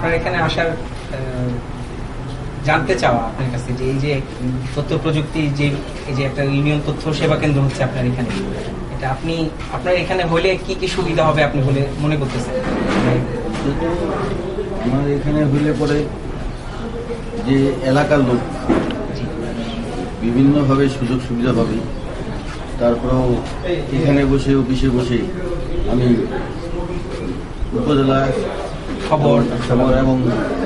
আপনার এখানে আসার জানতে চাওয়া আপনার কাছে যে এই যে তথ্য প্রযুক্তি যে এই যে একটা ইউনিয়ন তথ্য সেবা কেন্দ্র হচ্ছে আপনার এখানে, এটা আপনি আপনার এখানে হলে কি কি সুবিধা হবে আপনি বলে মনে করতেছেন? আমার এখানে হলে পরে যে এলাকার লোক বিভিন্নভাবে সুযোগ সুবিধা পাবে। তারপরেও এখানে বসে অফিসে বসে আমি উপজেলা খবর এবং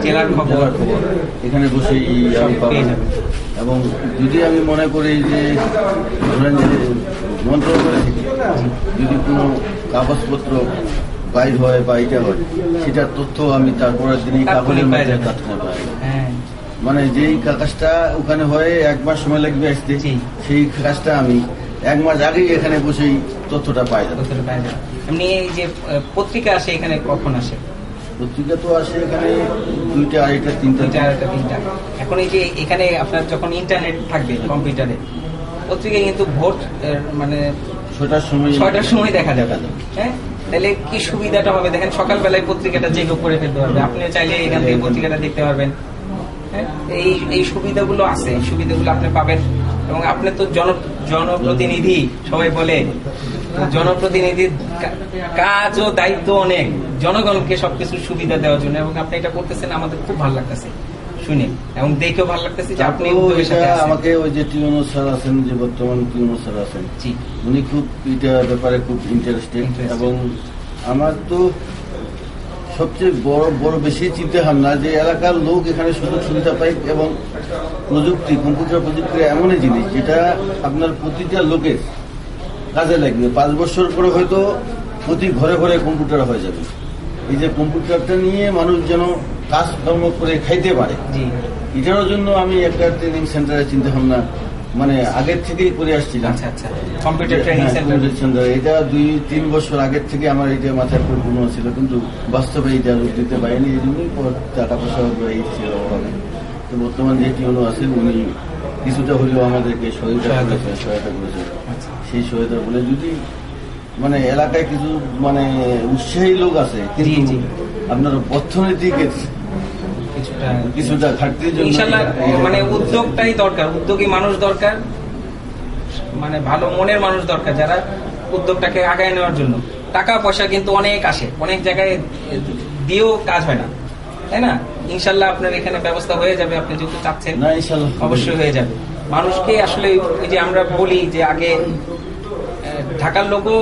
জেলার খবর এখানে বসেই আমি পাবো। এবং যদি আমি মনে করি যে ধরেন যে মন্ত্রণালয় থেকে যদি কোনো কাগজপত্র বাইর হয় বা এটা হয়, সেটার তথ্য আমি তারপরের দিনই কাগজের মধ্যে তাৎক্ষণিক পাই। মানে যেই কাগজটা ওখানে হয় 1 মাস সময় লাগবে আসতে, সেই কাজটা আমি 1 মাস আগেই এখানে বসেই তথ্যটা পাই যাবো। এমনি এই যে পত্রিকা আসে এখানে কখন আসে? পত্রিকা তো আসে এখানে 2টা, 2:30, 3টা। এখন এই যে এখানে আপনার যখন ইন্টারনেট থাকবে কম্পিউটারে, পত্রিকা কিন্তু ভোট মানে 6টার সময় দেখা যাবে। হ্যাঁ, তাহলে কি সুবিধাটা হবে দেখেন, সকালবেলায় পত্রিকাটা যে কেউ পড়ে ফেলতে পারবে, আপনি চাইলে এখান থেকে পত্রিকাটা দেখতে পারবেন। হ্যাঁ, এই সুবিধাগুলো আছে, এই সুবিধাগুলো আপনি পাবেন। এবং আপনি তো জনপ্রতিনিধি, সবাই বলে জনপ্রতিনিধির কাজ ও দায়িত্ব অনেক, জনগণকে সবকিছু সুবিধা দেওয়ার জন্য, এবং আপনি এটা করতেছেন, আমাদের খুব ভালো লাগতেছে শুনে এবং দেখেও ভালো লাগতেছে যে আপনি আমাকে ওই যে টিউনো স্যার আছেন, যে বর্তমান টিউনো স্যার আছেন, উনি খুব এটার ব্যাপারে খুব ইন্টারেস্টেড। এবং আমার তো সবচেয়ে বড় বেশি চিন্তা ভাবনা যে এলাকার লোক এখানে সুযোগ সুবিধা পাই। এবং প্রযুক্তি, কম্পিউটার প্রযুক্তি এমনই জিনিস যেটা আপনার প্রতিটা লোকের কাজে লাগবে। 5 বছর পরে হয়তো প্রতি ঘরে ঘরে কম্পিউটার হয়ে যাবে। এই যে কম্পিউটারটা নিয়ে মানুষ যেন কাজকর্ম করে খাইতে পারে, এটার জন্য আমি একটা ট্রেনিং সেন্টারে চিন্তা ভাবনা মানে আগের থেকেই করে আসছিলাম। কম্পিউটার ট্রেনিং সেন্টার এটা 2-3 বছর আগের থেকে আমার এটা মাথায় পরিপূর্ণ ছিল, কিন্তু বাস্তবে এটা রূপ দিতে পারিনি। এই জন্যই টাকা পয়সা হবে। তো বর্তমান যে টিউনো আছেন উনি কিছুটা হলেও আমাদেরকে সহায়তা করেছে। সেই সহায়তা বলে যদি মানে এলাকায় কিছু মানে উৎসাহী লোক আছে, কিন্তু আপনার অর্থনৈতিক কিছুটা ঘাটতির জন্য মানে উদ্যোগটাই দরকার, উদ্যোগী মানুষ দরকার, মানে ভালো মনের মানুষ দরকার যারা উদ্যোগটাকে আগায় নেওয়ার জন্য। টাকা পয়সা কিন্তু অনেক আসে, অনেক জায়গায় দিয়েও কাজ হয় না, তাই না? ইনশাল্লাহ আপনার এখানে ব্যবস্থা হয়ে যাবে, আপনি যেহেতু চাচ্ছেন অবশ্যই হয়ে যাবে। মানুষকে আসলে ওই যে আমরা বলি যে আগে ঢাকার লোকও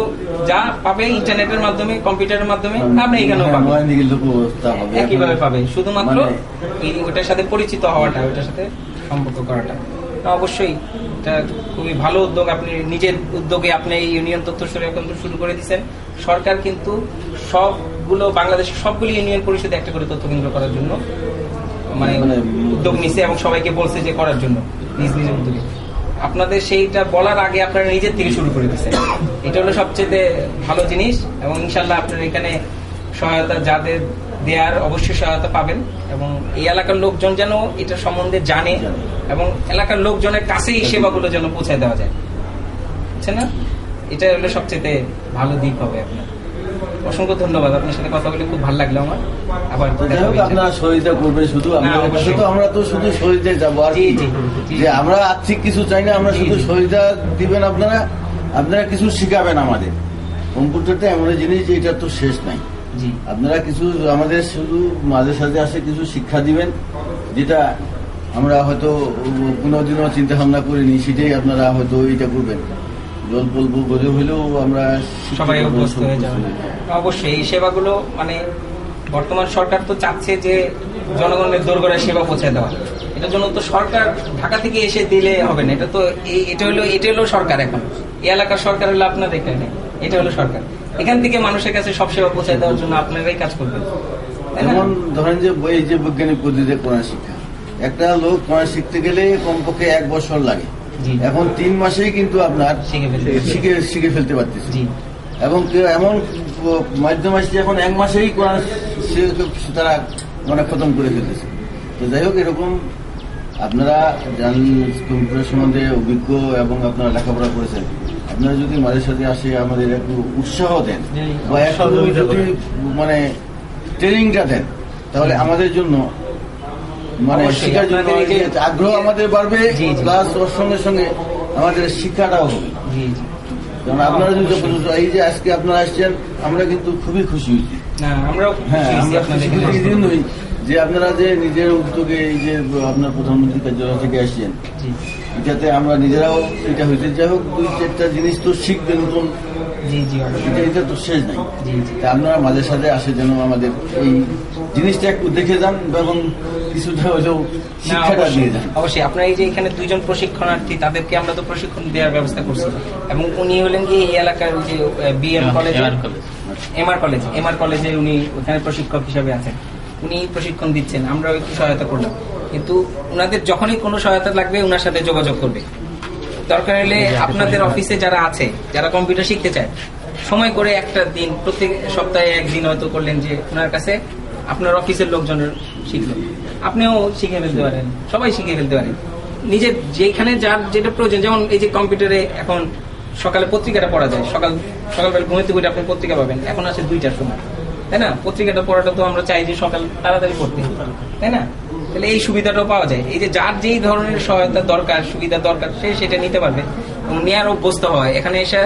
যা পাবে ইন্টারনেটের মাধ্যমে, কম্পিউটারের মাধ্যমে, আপনি এখানেও একইভাবে পাবে, শুধুমাত্র ওটার সাথে পরিচিত হওয়াটা, ওটার সাথে সম্পর্ক করাটা। অবশ্যই এটা খুবই ভালো উদ্যোগ, আপনি নিজের উদ্যোগে আপনি এই ইউনিয়ন তথ্য সেবা কেন্দ্র শুরু করে দিচ্ছেন। সরকার কিন্তু সবগুলো বাংলাদেশের সবগুলো ইউনিয়ন পরিষদে একটা করে তথ্য কেন্দ্র করার জন্য মানে উদ্যোগ নিছে এবং সবাইকে বলছে যে করার জন্য নিজ নিজের উদ্যোগে। আপনাদের সেইটা বলার আগে আপনারা নিজের থেকে শুরু করে দিচ্ছেন, এটা হলো সবচেয়ে ভালো জিনিস। এবং ইনশাল্লাহ আপনার এখানে সহায়তা যাদের দেয়ার অবশ্যই সহায়তা পাবেন, এবং এই এলাকার লোকজন যেন এটা সম্বন্ধে জানে এবং এলাকার লোকজনের কাছেই সেবাগুলো যেন পৌঁছায় দেওয়া যায়, বুঝছেন না? এটা হলো সবচেয়ে ভালো দিক হবে আপনার। অসংখ্য ধন্যবাদ, আপনার সাথে কথা বলে খুব ভালো লাগলো আমার। আবার আপনারা সহযোগিতা করবেন, শুধু আমরা তো শুধু সহযোগিতায় যাবো আর যে আমরা আর্থিক কিছু চাই না, আমরা শুধু সহযোগিতা দিবেন, আপনারা কিছু শিখাবেন আমাদের। কম্পিউটারটা এমন জিনিস যে এটা তো শেষ নাই। আপনারা কিছু আমাদের শুধু মাঝে সাঝে আসে কিছু শিক্ষা দিবেন, যেটা আমরা হয়তো কোনোদিনও চিন্তা ভাবনা করিনি, সেটাই আপনারা হয়তো এটা করবেন। জল বলবো বলে হলেও আমরা সবাই অভ্যস্ত হয়ে যাবো। অবশ্যই এই সেবাগুলো মানে বর্তমান সরকার তো চাচ্ছে যে জনগণের দোরগোড়ায় সেবা পৌঁছে দেওয়া, এটার জন্য তো সরকার ঢাকা থেকে এসে দিলে হবে না। এটা তো এটা হলো সরকার, এখন এই এলাকার সরকার হলো আপনার এখানে, এটা হলো সরকার। এখান থেকে মানুষের কাছে সব সেবা পৌঁছে দেওয়ার জন্য আপনারাই কাজ করবেন। যেমন ধরেন যে এই যে বৈজ্ঞানিক পদ্ধতিতে কোরআন শিক্ষা, একটা লোক কোরআন শিখতে গেলে কমপক্ষে 1 বছর লাগে, এখন 3 মাসেই কিন্তু আপনার শিখে ফেলতে পারতেছে। এবং এমন মাধ্যম আসছে এখন 1 মাসেই কোরআন তারা মানে খতম করে ফেলতেছে। তো যাই হোক, এরকম আপনারা কম্পিউটার সম্বন্ধে অভিজ্ঞ এবং আপনারা লেখাপড়া করেছেন, আপনারা যদি মাঝে সাথে আসে আমাদের একটু উৎসাহ দেন বা একটু যদি মানে ট্রেনিংটা দেন, তাহলে আমাদের জন্য মানে অবশ্যই, শিক্ষার জন্য আপনাদের এই যে- আগ্রহ আমাদের বাড়বে, জি, জি। প্লাস ওর সঙ্গে সঙ্গে আমাদের শিক্ষাটাও হবে। জি জি কারণ আপনারা যদি অবশ্যই। এই যে আজকে আপনারা আসছেন, আমরা কিন্তু খুবই খুশি হয়েছি। না আমরাও খুব হ্যাঁ, খুশি হয়েছি আমরা আপনাদের খুশি এখানে এই আসতে। জন্যই যে আপনারা যে নিজের উদ্যোগে এই যে আপনার প্রধানমন্ত্রী কার্যালয় থেকে আসছেন, জি এটাতে আমরা নিজেরাও এটা হইতে যাই হোক 2-4টা জিনিস তো শিখবে নতুন, জি জি অবশ্যই। এটা তো শেষ নাই। জি জি তা আপনারা মাঝে সাথে আসে যেন আমাদের এই জিনিসটা একটু দেখে যান এবং কিছুটা হলেও না, শিক্ষাটা অবশ্যই, দিয়ে যান। অবশ্যই আপনার এই যে এখানে 2 জন প্রশিক্ষণার্থী তাদেরকে আমরা তো প্রশিক্ষণ দেওয়ার ব্যবস্থা করছি এবং উনি হলেন কি এই এলাকার ওই যে বিএম কলেজ এমআর কলেজে উনি ওখানে প্রশিক্ষক হিসেবে আছেন, উনি প্রশিক্ষণ দিচ্ছেন, আমরা একটু সহায়তা করলাম। কিন্তু ওনাদের যখনই কোনো সহায়তা লাগবে ওনার সাথে যোগাযোগ করবে। দরকার হলে আপনাদের অফিসে যারা আছে, যারা কম্পিউটার শিখতে চায়, সময় করে একটা দিন, প্রত্যেক সপ্তাহে একদিন হয়তো করলেন যে ওনার কাছে আপনার অফিসের লোকজনের শিখলো, আপনিও শিখে ফেলতে পারেন, সবাই শিখে ফেলতে পারেন নিজের যেখানে যার যেটা প্রয়োজন। যেমন এই যে কম্পিউটারে এখন সকালে পত্রিকাটা পড়া যায়, সকালবেলা ঘুমিতে ঘুরে আপনি পত্রিকা পাবেন, এখন আছে 2টার সময়, তাই না? পত্রিকাটা পড়াটা তো আমরা চাই যে সকাল তাড়াতাড়ি পড়তে, তাই না? তাহলে এই সুবিধাটাও পাওয়া যায়। এই যে যার যেই ধরনের সহায়তা দরকার, সুবিধা দরকার, সে সেটা নিতে পারবে এবং নেওয়ার অভ্যস্ত হয়। এখানে এসে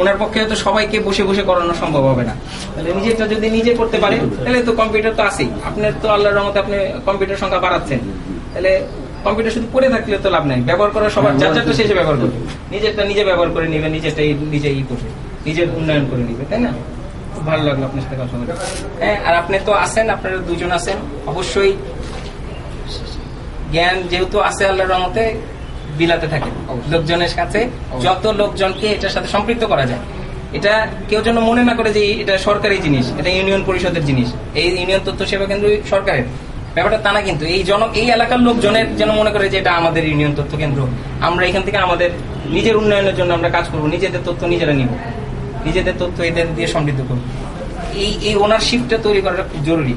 ওনার পক্ষে হয়তো সবাইকে বসে বসে করানো সম্ভব হবে না, তাহলে নিজেরটা যদি নিজে করতে পারে তাহলে তো কম্পিউটার তো আছেই। আপনার তো আল্লাহর রহমতে আপনি কম্পিউটার সংখ্যা বাড়াচ্ছেন, তাহলে কম্পিউটার শুধু পড়ে থাকলে তো লাভ নাই, ব্যবহার করা সবার যার যারটা শেষে ব্যবহার করবে, নিজেরটা নিজে ব্যবহার করে নিবে, নিজেরটা নিজেই করবে, নিজের উন্নয়ন করে নিবে, তাই না? খুব ভালো লাগলো আপনার সাথে কথা বলে। হ্যাঁ, আর আপনি তো আছেন, আপনারা 2 জন আছেন, অবশ্যই জ্ঞান যেহেতু আছে আল্লাহর রহমতে বিলাতে থাকে লোকজনের কাছে, যত লোকজনকে এটার সাথে সম্পৃক্ত করা যায়। এটা কেউ যেন মনে না করে যে এটা সরকারি জিনিস, এটা ইউনিয়ন পরিষদের জিনিস, এই ইউনিয়ন তথ্য সেবা কেন্দ্র সরকারের ব্যাপারটা তা না। কিন্তু এই এলাকার লোকজনের যেন মনে করে যে এটা আমাদের ইউনিয়ন তথ্য কেন্দ্র, আমরা এখান থেকে আমাদের নিজের উন্নয়নের জন্য আমরা কাজ করব, নিজেদের তথ্য নিজেরা নিব, নিজেদের তথ্য এদের দিয়ে সমৃদ্ধ করব। এই ওনারশিপটা তৈরি করাটা খুব জরুরি।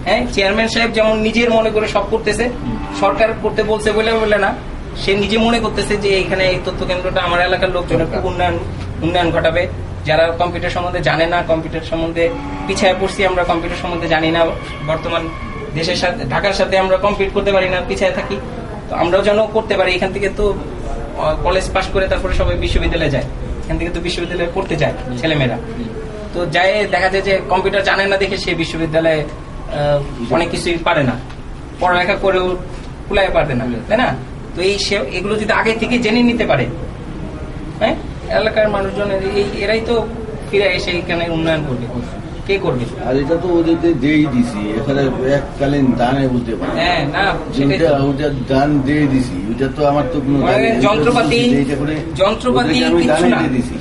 হ্যাঁ, চেয়ারম্যান সাহেব যেমন নিজের মনে করে সব করতেছে, সরকার করতে বলছে বলে না, সে নিজে মনে করতেছে যে এখানে এই তথ্য কেন্দ্রটা আমার এলাকার লোকজনের খুব উন্নয়ন ঘটাবে। যারা কম্পিউটার সম্বন্ধে জানে না, কম্পিউটার সম্বন্ধে পিছায় পড়ছি, আমরা কম্পিউটার সম্বন্ধে জানি না, বর্তমান দেশের সাথে ঢাকার সাথে আমরা কম্পিট করতে পারি না, পিছায় থাকি, তো আমরাও যেন করতে পারি। এখান থেকে তো কলেজ পাশ করে তারপরে সবাই বিশ্ববিদ্যালয়ে যায়, এখান থেকে তো বিশ্ববিদ্যালয়ে পড়তে যায় ছেলেমেয়েরা, তো যায় দেখা যায় যে কম্পিউটার জানে না দেখে সে বিশ্ববিদ্যালয়ে অনেক কিছুই পারে না, পড়ালেখা করেও কুলায় পারবে না, তাই না? তো এগুলো যদি আগে থেকে জেনে নিতে পারে, হ্যাঁ, এলাকার মানুষজনের এরাই তো ফিরে এসে এখানে উন্নয়ন করবে। কে করবে? আর এটা তো ওদেরকে দিয়েই দিছি, এখানে এককালীন দানে বলতে পারে। হ্যাঁ, না সেটাই তো। ওটা দান দিয়ে দিছি, ওটা তো আমার তো কোনো মানে যন্ত্রপাতি আমি কিচ্ছু দানে না। দিয়ে দিছি,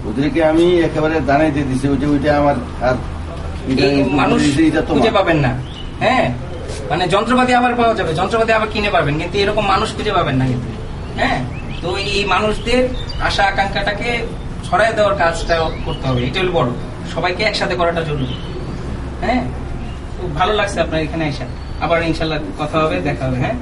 ওদেরকে আমি একেবারে দানে দিয়ে দিছি। ওইটা আমার আর এই মানুষ এটা তো খুঁজে পাবেন না। হ্যাঁ, মানে যন্ত্রপাতি আবার পাওয়া যাবে, যন্ত্রপাতি আবার কিনে পাবেন, কিন্তু এরকম মানুষ খুঁজে পাবেন না কিন্তু। হ্যাঁ, তো এই মানুষদের আশা আকাঙ্ক্ষাটাকে ছড়াই দেওয়ার কাজটা করতে হবে, এটা হলো বড়, সবাইকে একসাথে করাটা জরুরি। হ্যাঁ, খুব ভালো লাগছে আপনার এখানে এসে, আবার ইনশাল্লাহ কথা হবে, দেখা হবে। হ্যাঁ।